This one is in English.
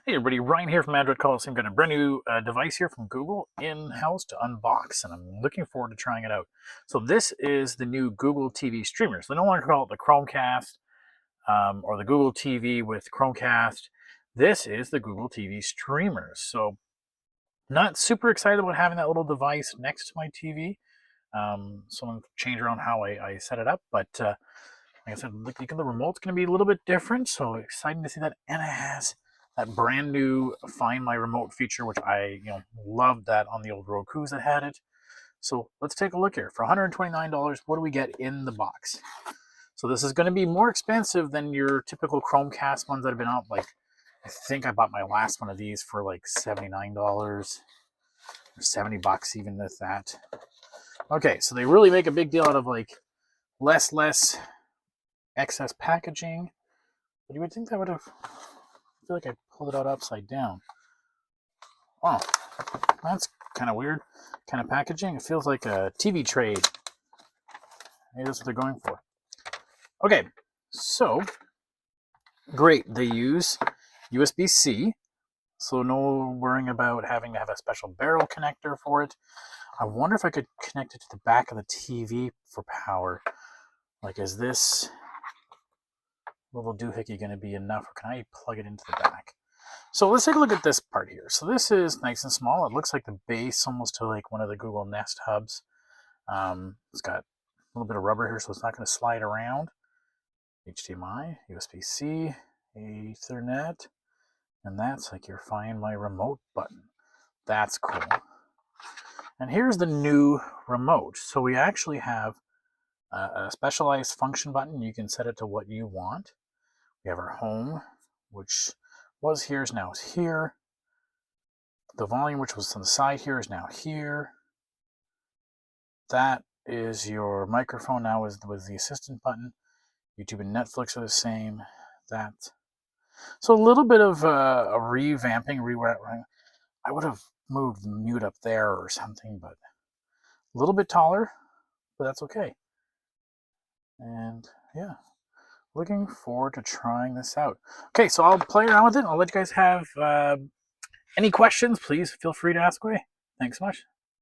Hey everybody, Ryan here from Android Coliseum. Got a brand new device here from Google in-house to unbox, and I'm looking forward to trying it out. So this is the new Google TV streamers. They no longer call it the Chromecast or the Google TV with Chromecast. This is the Google TV streamers. So not super excited about having that little device next to my TV. Someone change around how I set it up, but like I said, the remote's going to be a little bit different, so exciting to see that. And it has that brand new Find My Remote feature, which I loved that on the old Roku's that had it. So let's take a look here. For $129, what do we get in the box? So this is going to be more expensive than your typical Chromecast ones that have been out. Like, I think I bought my last one of these for like $79 or $70 even with that. Okay, so they really make a big deal out of like less excess packaging, but you would think that would have, I feel like I pulled it out upside down. Oh, that's kind of weird kind of packaging. It feels like a TV tray. Maybe that's what they're going for. Okay, so great. They use USB-C, so no worrying about having to have a special barrel connector for it. I wonder if I could connect it to the back of the TV for power. Like, is this little doohickey going to be enough, or can I plug it into the back? So let's take a look at this part here. So this is nice and small. It looks like the base almost to like one of the Google Nest hubs. It's got a little bit of rubber here, so it's not going to slide around. HDMI, USB-C, Ethernet, and that's like your Find My Remote button. That's cool. And here's the new remote. So we actually have a specialized function button. You can set it to what you want. We have our home, which was here, is now here. The volume, which was on the side here, is now here. That is your microphone now was the assistant button. YouTube and Netflix are the same. That. So a little bit of a revamping, I would have moved the mute up there or something, but a little bit taller, but that's okay. And yeah, looking forward to trying this out. Okay, so I'll play around with it. I'll let you guys have any questions. Please feel free to ask away. Thanks so much.